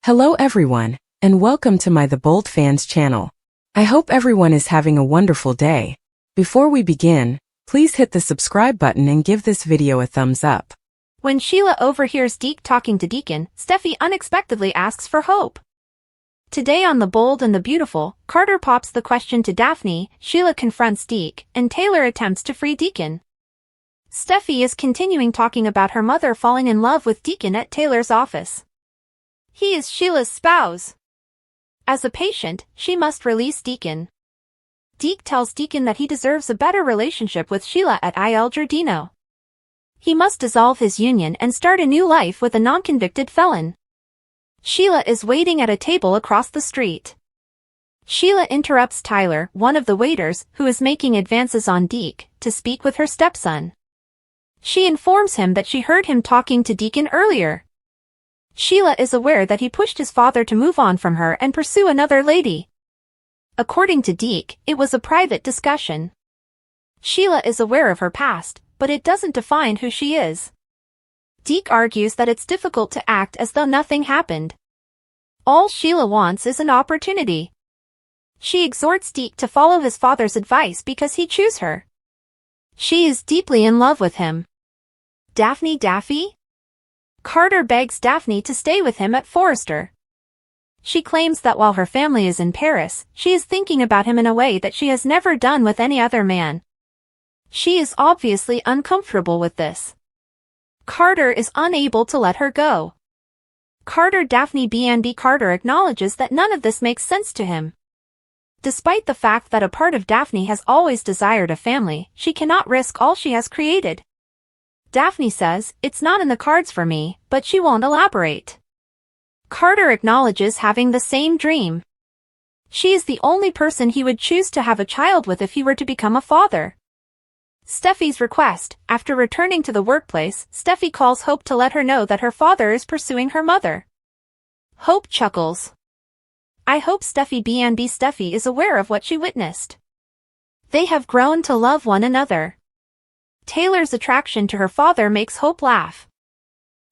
Hello everyone, and welcome to my The Bold Fans channel. I hope everyone is having a wonderful day. Before we begin, please hit the subscribe button and give this video a thumbs up. When Sheila overhears Deke talking to Deacon, Steffi unexpectedly asks for hope. Today on The Bold and the Beautiful, Carter pops the question to Daphne, Sheila confronts Deke, and Taylor attempts to free Deacon. Steffi is continuing talking about her mother falling in love with Deacon at Taylor's office. He is Sheila's spouse. As a patient, she must release Deacon. Deke tells Deacon that he deserves a better relationship with Sheila at Il Giardino. He must dissolve his union and start a new life with a non-convicted felon. Sheila is waiting at a table across the street. Sheila interrupts Tyler, one of the waiters, who is making advances on Deke, to speak with her stepson. She informs him that she heard him talking to Deacon earlier. Sheila is aware that he pushed his father to move on from her and pursue another lady. According to Deke, it was a private discussion. Sheila is aware of her past, but it doesn't define who she is. Deke argues that it's difficult to act as though nothing happened. All Sheila wants is an opportunity. She exhorts Deke to follow his father's advice because he chose her. She is deeply in love with him. Daphne? Carter begs Daphne to stay with him at Forrester. She claims that while her family is in Paris, she is thinking about him in a way that she has never done with any other man. She is obviously uncomfortable with this. Carter is unable to let her go. Daphne B&B Carter acknowledges that none of this makes sense to him. Despite the fact that a part of Daphne has always desired a family, she cannot risk all she has created. Daphne says, "It's not in the cards for me," but she won't elaborate. Carter acknowledges having the same dream. She is the only person he would choose to have a child with if he were to become a father. Steffi's request. After returning to the workplace, Steffi calls Hope to let her know that her father is pursuing her mother. Hope chuckles. I hope Steffi B&B Steffi is aware of what she witnessed. They have grown to love one another. Taylor's attraction to her father makes Hope laugh.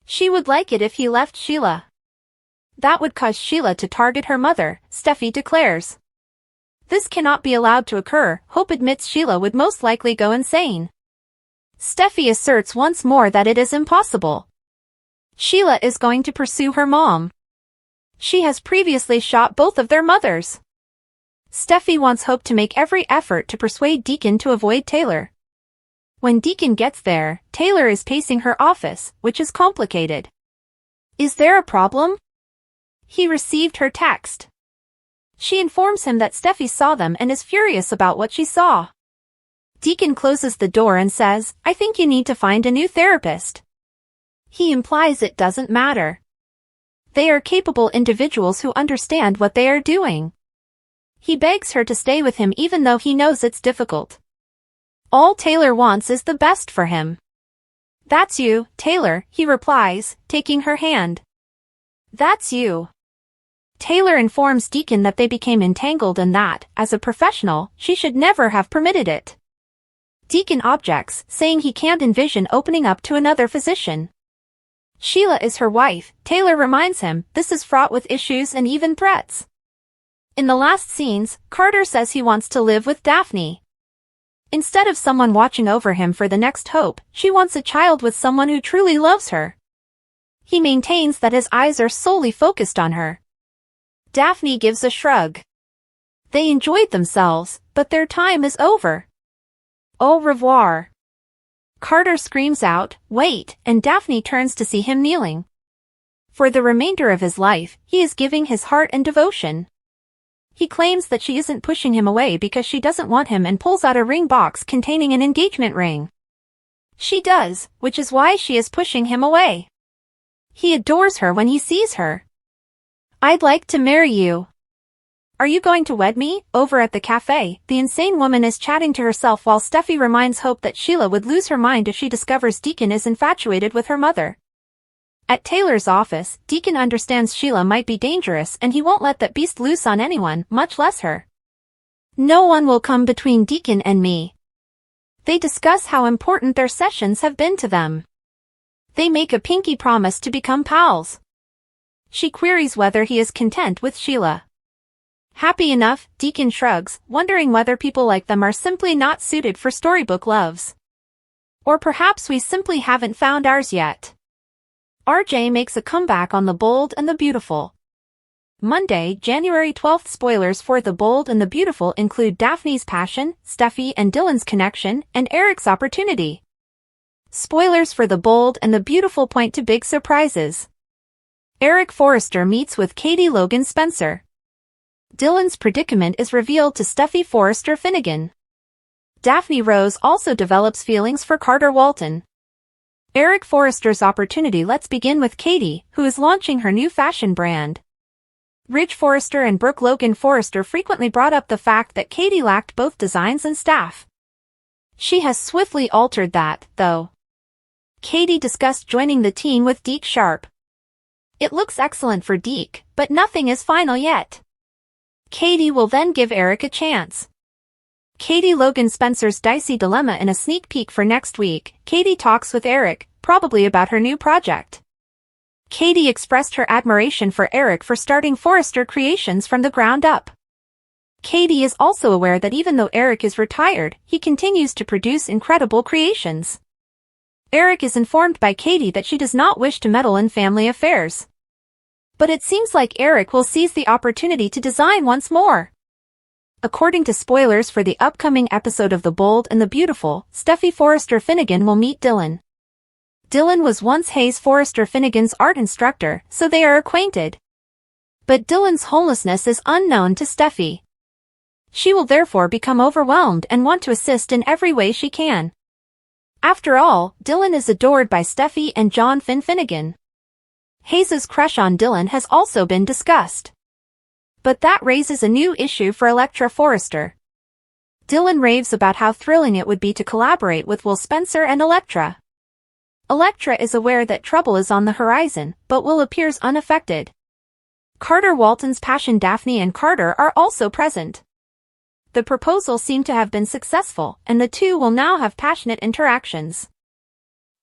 She would like it if he left Sheila. That would cause Sheila to target her mother, Steffi declares. This cannot be allowed to occur. Hope admits Sheila would most likely go insane. Steffi asserts once more that it is impossible. Sheila is going to pursue her mom. She has previously shot both of their mothers. Steffi wants Hope to make every effort to persuade Deacon to avoid Taylor. When Deacon gets there, Taylor is pacing her office, which is complicated. Is there a problem? He received her text. She informs him that Steffi saw them and is furious about what she saw. Deacon closes the door and says, "I think you need to find a new therapist." He implies it doesn't matter. They are capable individuals who understand what they are doing. He begs her to stay with him even though he knows it's difficult. All Taylor wants is the best for him. "That's you, Taylor," he replies, taking her hand. "That's you." Taylor informs Deacon that they became entangled and that, as a professional, she should never have permitted it. Deacon objects, saying he can't envision opening up to another physician. Sheila is her wife. Taylor reminds him, this is fraught with issues and even threats. In the last scenes, Carter says he wants to live with Daphne. Instead of someone watching over him for the next hope, she wants a child with someone who truly loves her. He maintains that his eyes are solely focused on her. Daphne gives a shrug. They enjoyed themselves, but their time is over. Au revoir. Carter screams out, "Wait," and Daphne turns to see him kneeling. For the remainder of his life, he is giving his heart and devotion. He claims that she isn't pushing him away because she doesn't want him and pulls out a ring box containing an engagement ring. She does, which is why she is pushing him away. He adores her when he sees her. "I'd like to marry you." "Are you going to wed me?" Over at the cafe, the insane woman is chatting to herself while Steffi reminds Hope that Sheila would lose her mind if she discovers Deacon is infatuated with her mother. At Taylor's office, Deacon understands Sheila might be dangerous and he won't let that beast loose on anyone, much less her. "No one will come between Deacon and me." They discuss how important their sessions have been to them. They make a pinky promise to become pals. She queries whether he is content with Sheila. Happy enough, Deacon shrugs, wondering whether people like them are simply not suited for storybook loves. Or perhaps we simply haven't found ours yet. RJ makes a comeback on The Bold and the Beautiful. Monday, January 12th. Spoilers for The Bold and the Beautiful include Daphne's passion, Steffi and Dylan's connection, and Eric's opportunity. Spoilers for The Bold and the Beautiful point to big surprises. Eric Forrester meets with Katie Logan Spencer. Dylan's predicament is revealed to Steffi Forrester Finnegan. Daphne Rose also develops feelings for Carter Walton. Eric Forrester's opportunity. Let's begin with Katie, who is launching her new fashion brand. Ridge Forrester and Brooke Logan Forrester frequently brought up the fact that Katie lacked both designs and staff. She has swiftly altered that, though. Katie discussed joining the team with Deke Sharp. It looks excellent for Deke, but nothing is final yet. Katie will then give Eric a chance. Katie Logan Spencer's dicey dilemma in a sneak peek for next week. Katie talks with Eric, probably about her new project. Katie expressed her admiration for Eric for starting Forrester Creations from the ground up. Katie is also aware that even though Eric is retired, he continues to produce incredible creations. Eric is informed by Katie that she does not wish to meddle in family affairs. But it seems like Eric will seize the opportunity to design once more. According to spoilers for the upcoming episode of The Bold and the Beautiful, Steffi Forrester Finnegan will meet Dylan. Dylan was once Hayes Forrester Finnegan's art instructor, so they are acquainted. But Dylan's homelessness is unknown to Steffi. She will therefore become overwhelmed and want to assist in every way she can. After all, Dylan is adored by Steffi and John Finnegan. Hayes's crush on Dylan has also been discussed. But that raises a new issue for Electra Forrester. Dylan raves about how thrilling it would be to collaborate with Will Spencer and Electra. Electra is aware that trouble is on the horizon, but Will appears unaffected. Carter Walton's passion. Daphne and Carter are also present. The proposal seemed to have been successful, and the two will now have passionate interactions.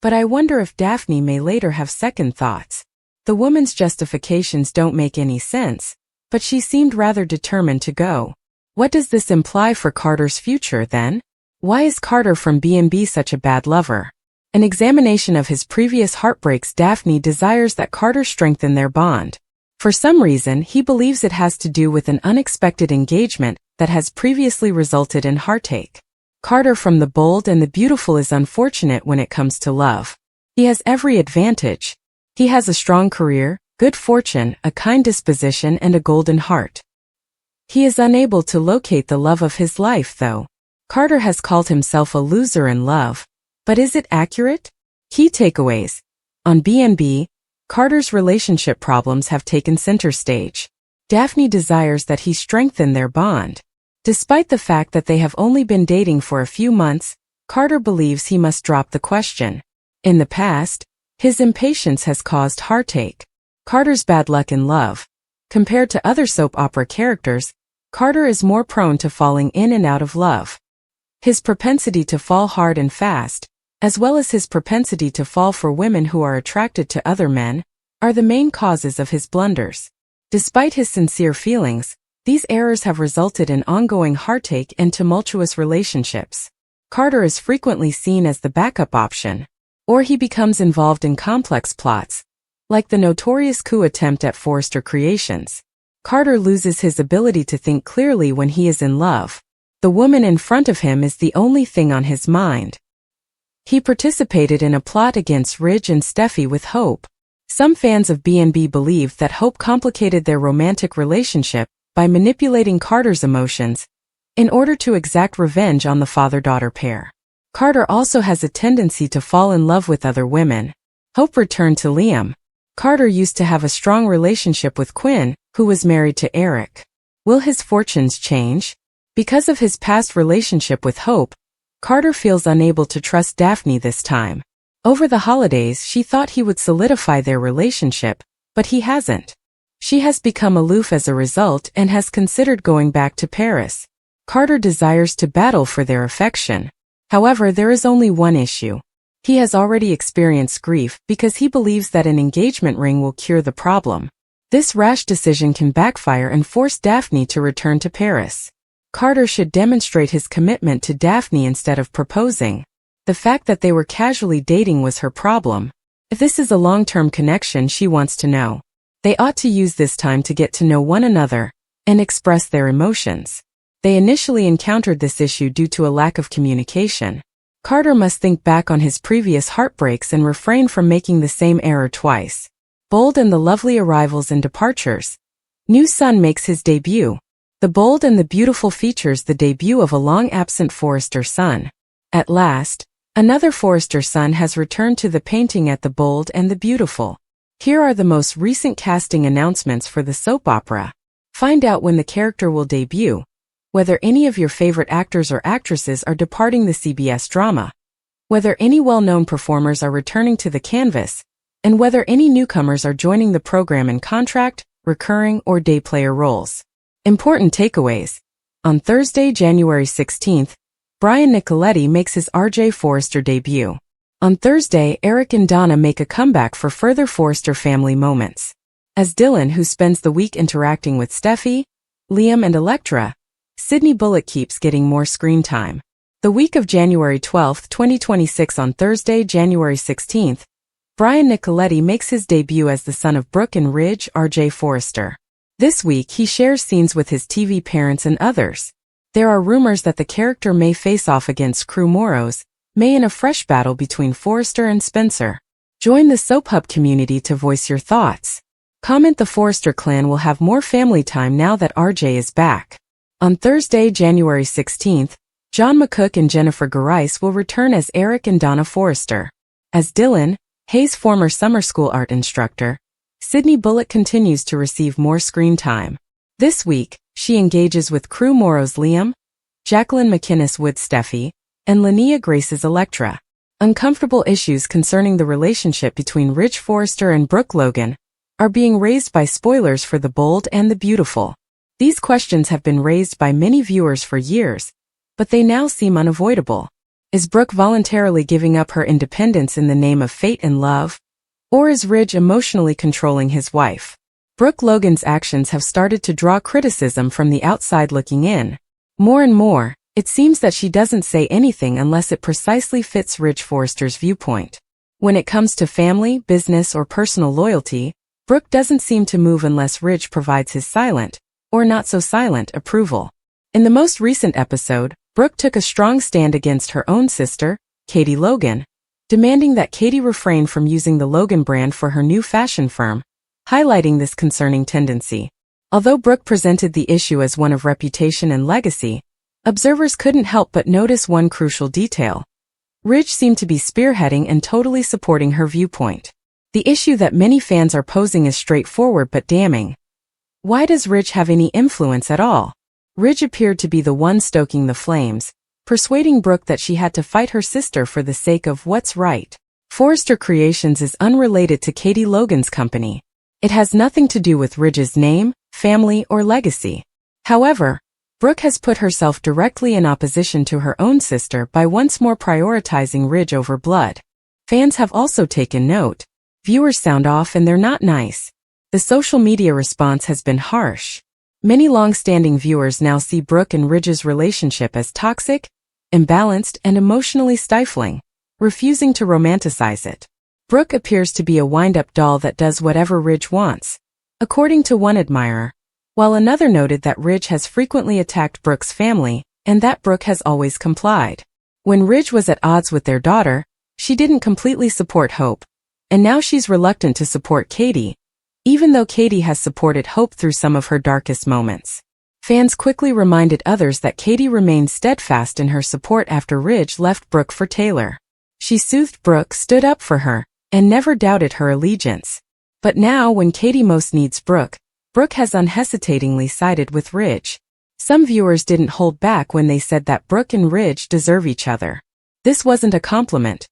But I wonder if Daphne may later have second thoughts. The woman's justifications don't make any sense, but she seemed rather determined to go. What does this imply for Carter's future, then? Why is Carter from B&B such a bad lover? An examination of his previous heartbreaks. Daphne desires that Carter strengthen their bond. For some reason, he believes it has to do with an unexpected engagement that has previously resulted in heartache. Carter from The Bold and the Beautiful is unfortunate when it comes to love. He has every advantage. He has a strong career, good fortune, a kind disposition, and a golden heart. He is unable to locate the love of his life, though. Carter has called himself a loser in love. But is it accurate? Key takeaways. On B&B, Carter's relationship problems have taken center stage. Daphne desires that he strengthen their bond. Despite the fact that they have only been dating for a few months, Carter believes he must drop the question. In the past, his impatience has caused heartache. Carter's bad luck in love. Compared to other soap opera characters, Carter is more prone to falling in and out of love. His propensity to fall hard and fast, as well as his propensity to fall for women who are attracted to other men, are the main causes of his blunders. Despite his sincere feelings, these errors have resulted in ongoing heartache and tumultuous relationships. Carter is frequently seen as the backup option, or he becomes involved in complex plots, like the notorious coup attempt at Forrester Creations. Carter loses his ability to think clearly when he is in love. The woman in front of him is the only thing on his mind. He participated in a plot against Ridge and Steffi with Hope. Some fans of B&B believe that Hope complicated their romantic relationship by manipulating Carter's emotions in order to exact revenge on the father-daughter pair. Carter also has a tendency to fall in love with other women. Hope returned to Liam. Carter used to have a strong relationship with Quinn, who was married to Eric. Will his fortunes change? Because of his past relationship with Hope, Carter feels unable to trust Daphne this time. Over the holidays, she thought he would solidify their relationship, but he hasn't. She has become aloof as a result and has considered going back to Paris. Carter desires to battle for their affection. However, there is only one issue. He has already experienced grief because he believes that an engagement ring will cure the problem. This rash decision can backfire and force Daphne to return to Paris. Carter should demonstrate his commitment to Daphne instead of proposing. The fact that they were casually dating was her problem. If this is a long-term connection, she wants to know. They ought to use this time to get to know one another and express their emotions. They initially encountered this issue due to a lack of communication. Carter must think back on his previous heartbreaks and refrain from making the same error twice. Bold and the lovely arrivals and departures. New Sun makes his debut. The Bold and the Beautiful features the debut of a long-absent Forrester son. At last, another Forrester son has returned to the painting at The Bold and the Beautiful. Here are the most recent casting announcements for the soap opera. Find out when the character will debut, whether any of your favorite actors or actresses are departing the CBS drama, whether any well-known performers are returning to the canvas, and whether any newcomers are joining the program in contract, recurring, or day player roles. Important takeaways. On Thursday, January 16th, Brian Nicoletti makes his RJ Forrester debut. On Thursday, Eric and Donna make a comeback for further Forrester family moments. As Dylan, who spends the week interacting with Steffi, Liam and Electra, Sydney Bullock keeps getting more screen time. The week of January 12, 2026 on Thursday, January 16th, Brian Nicoletti makes his debut as the son of Brooke and Ridge, RJ Forrester. This week he shares scenes with his TV parents and others. There are rumors that the character may face off against Crew Moros, May in a fresh battle between Forrester and Spencer. Join the Soap Hub community to voice your thoughts. Comment the Forrester clan will have more family time now that RJ is back. On Thursday, January 16th, John McCook and Jennifer Garais will return as Eric and Donna Forrester. As Dylan, Hayes' former summer school art instructor, Sydney Bullock continues to receive more screen time. This week, she engages with Crew Moros Liam, Jacqueline McInnes Wood Steffi, and Linnea Grace's Electra. Uncomfortable issues concerning the relationship between Ridge Forrester and Brooke Logan are being raised by spoilers for The Bold and the Beautiful. These questions have been raised by many viewers for years, but they now seem unavoidable. Is Brooke voluntarily giving up her independence in the name of fate and love? Or is Ridge emotionally controlling his wife? Brooke Logan's actions have started to draw criticism from the outside looking in. More and more, it seems that she doesn't say anything unless it precisely fits Ridge Forrester's viewpoint. When it comes to family, business, or personal loyalty, Brooke doesn't seem to move unless Ridge provides his silent, or not so silent, approval. In the most recent episode, Brooke took a strong stand against her own sister, Katie Logan, demanding that Katie refrain from using the Logan brand for her new fashion firm, highlighting this concerning tendency. Although Brooke presented the issue as one of reputation and legacy, observers couldn't help but notice one crucial detail. Ridge seemed to be spearheading and totally supporting her viewpoint. The issue that many fans are posing is straightforward but damning. Why does Ridge have any influence at all? Ridge appeared to be the one stoking the flames, persuading Brooke that she had to fight her sister for the sake of what's right. Forrester Creations is unrelated to Katie Logan's company. It has nothing to do with Ridge's name, family, or legacy. However, Brooke has put herself directly in opposition to her own sister by once more prioritizing Ridge over blood. Fans have also taken note. Viewers sound off and they're not nice. The social media response has been harsh. Many long-standing viewers now see Brooke and Ridge's relationship as toxic, imbalanced, and emotionally stifling, refusing to romanticize it. Brooke appears to be a wind-up doll that does whatever Ridge wants, according to one admirer, while another noted that Ridge has frequently attacked Brooke's family, and that Brooke has always complied. When Ridge was at odds with their daughter, she didn't completely support Hope, and now she's reluctant to support Katie, even though Katie has supported Hope through some of her darkest moments. Fans quickly reminded others that Katie remained steadfast in her support after Ridge left Brooke for Taylor. She soothed Brooke, stood up for her, and never doubted her allegiance. But now, when Katie most needs Brooke, Brooke has unhesitatingly sided with Ridge. Some viewers didn't hold back when they said that Brooke and Ridge deserve each other. This wasn't a compliment.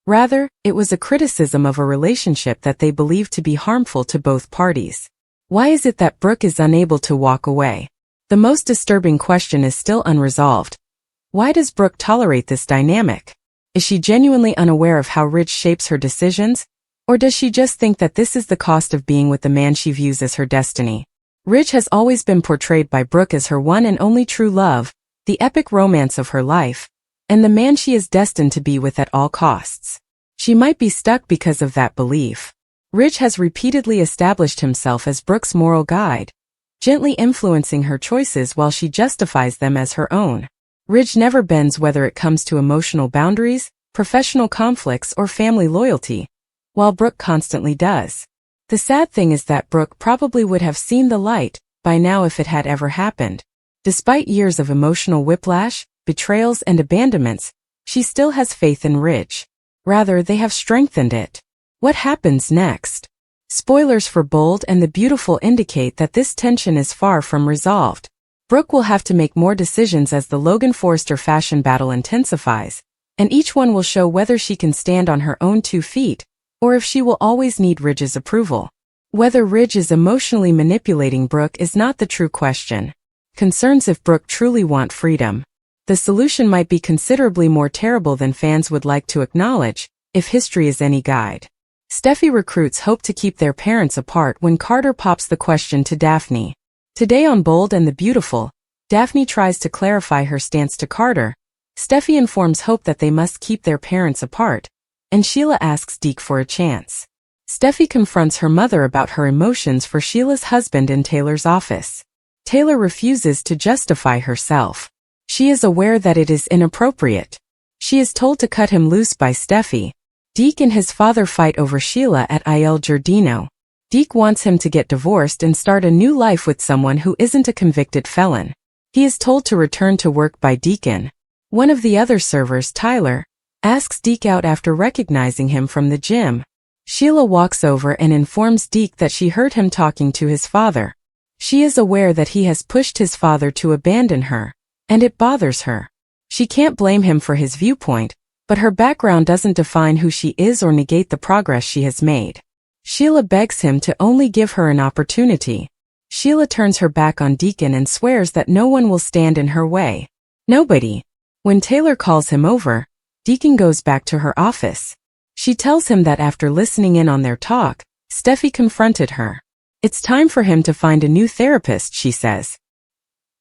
Rather, it was a criticism of a relationship that they believed to be harmful to both parties. Why is it that Brooke is unable to walk away? The most disturbing question is still unresolved. Why does Brooke tolerate this dynamic? Is she genuinely unaware of how Ridge shapes her decisions, Or does she just think that this is the cost of being with the man she views as her destiny? Ridge has always been portrayed by Brooke as her one and only true love, the epic romance of her life, and the man she is destined to be with at all costs. She might be stuck because of that belief. Ridge has repeatedly established himself as Brooke's moral guide, gently influencing her choices while she justifies them as her own. Ridge never bends whether it comes to emotional boundaries, professional conflicts, or family loyalty, while Brooke constantly does. The sad thing is that Brooke probably would have seen the light by now if it had ever happened. Despite years of emotional whiplash, betrayals, and abandonments, she still has faith in Ridge. Rather, they have strengthened it. What happens next? Spoilers for Bold and the Beautiful indicate that this tension is far from resolved. Brooke will have to make more decisions as the Logan Forrester fashion battle intensifies, and each one will show whether she can stand on her own 2 feet, or if she will always need Ridge's approval. Whether Ridge is emotionally manipulating Brooke is not the true question. Concerns if Brooke truly wants freedom. The solution might be considerably more terrible than fans would like to acknowledge, if history is any guide. Steffi recruits hope to keep their parents apart when Carter pops the question to Daphne. Today on Bold and the Beautiful, Daphne tries to clarify her stance to Carter. Steffi informs Hope that they must keep their parents apart, and Sheila asks Deke for a chance. Steffi confronts her mother about her emotions for Sheila's husband in Taylor's office. Taylor refuses to justify herself. She is aware that it is inappropriate. She is told to cut him loose by Steffi. Deke and his father fight over Sheila at Il Giardino. Deke wants him to get divorced and start a new life with someone who isn't a convicted felon. He is told to return to work by Deacon. One of the other servers, Tyler, asks Deke out after recognizing him from the gym. Sheila walks over and informs Deke that she heard him talking to his father. She is aware that he has pushed his father to abandon her, and it bothers her. She can't blame him for his viewpoint, but her background doesn't define who she is or negate the progress she has made. Sheila begs him to only give her an opportunity. Sheila turns her back on Deacon and swears that no one will stand in her way. Nobody. When Taylor calls him over, Deacon goes back to her office. She tells him that after listening in on their talk, Steffi confronted her. It's time for him to find a new therapist, she says.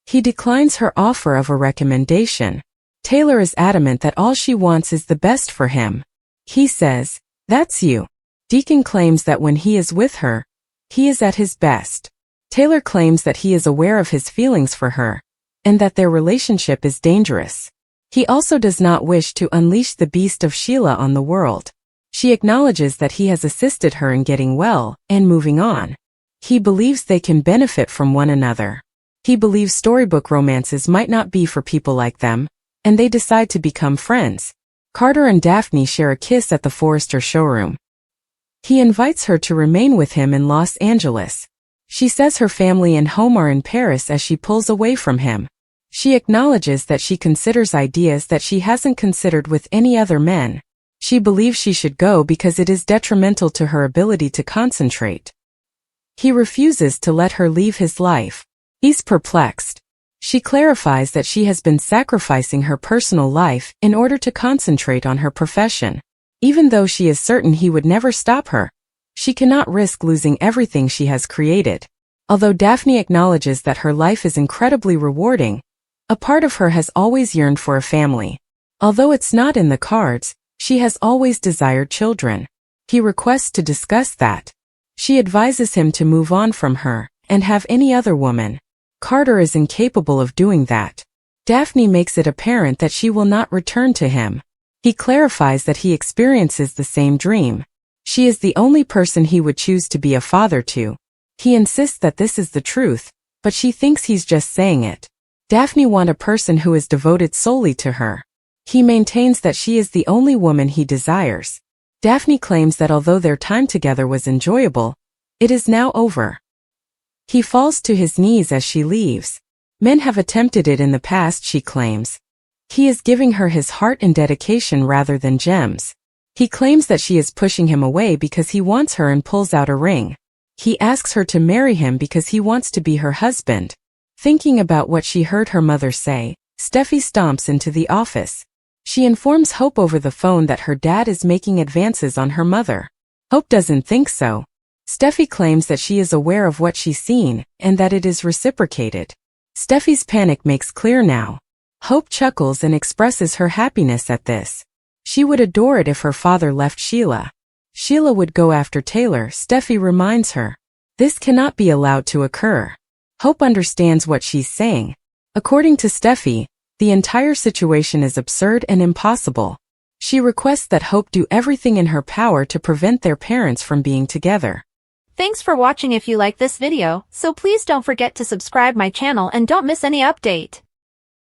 He declines her offer of a recommendation. Taylor is adamant that all she wants is the best for him. He says, "That's you." Deacon claims that when he is with her, he is at his best. Taylor claims that he is aware of his feelings for her, and that their relationship is dangerous. He also does not wish to unleash the beast of Sheila on the world. She acknowledges that he has assisted her in getting well and moving on. He believes they can benefit from one another. He believes storybook romances might not be for people like them, and they decide to become friends. Carter and Daphne share a kiss at the Forrester showroom. He invites her to remain with him in Los Angeles. She says her family and home are in Paris as she pulls away from him. She acknowledges that she considers ideas that she hasn't considered with any other men. She believes she should go because it is detrimental to her ability to concentrate. He refuses to let her leave his life. He's perplexed. She clarifies that she has been sacrificing her personal life in order to concentrate on her profession. Even though she is certain he would never stop her, she cannot risk losing everything she has created. Although Daphne acknowledges that her life is incredibly rewarding, a part of her has always yearned for a family. Although it's not in the cards, she has always desired children. He requests to discuss that. She advises him to move on from her and have any other woman. Carter is incapable of doing that. Daphne makes it apparent that she will not return to him. He clarifies that he experiences the same dream. She is the only person he would choose to be a father to. He insists that this is the truth, but she thinks he's just saying it. Daphne wants a person who is devoted solely to her. He maintains that she is the only woman he desires. Daphne claims that although their time together was enjoyable, it is now over. He falls to his knees as she leaves. Men have attempted it in the past, she claims. He is giving her his heart and dedication rather than gems. He claims that she is pushing him away because he wants her and pulls out a ring. He asks her to marry him because he wants to be her husband. Thinking about what she heard her mother say, Steffi stomps into the office. She informs Hope over the phone that her dad is making advances on her mother. Hope doesn't think so. Steffi claims that she is aware of what she's seen and that it is reciprocated. Steffi's panic makes clear now. Hope chuckles and expresses her happiness at this. She would adore it if her father left Sheila. Sheila would go after Taylor, Steffi reminds her. This cannot be allowed to occur. Hope understands what she's saying. According to Steffi, the entire situation is absurd and impossible. She requests that Hope do everything in her power to prevent their parents from being together. Thanks for watching. If you like this video, so please don't forget to subscribe my channel and don't miss any update.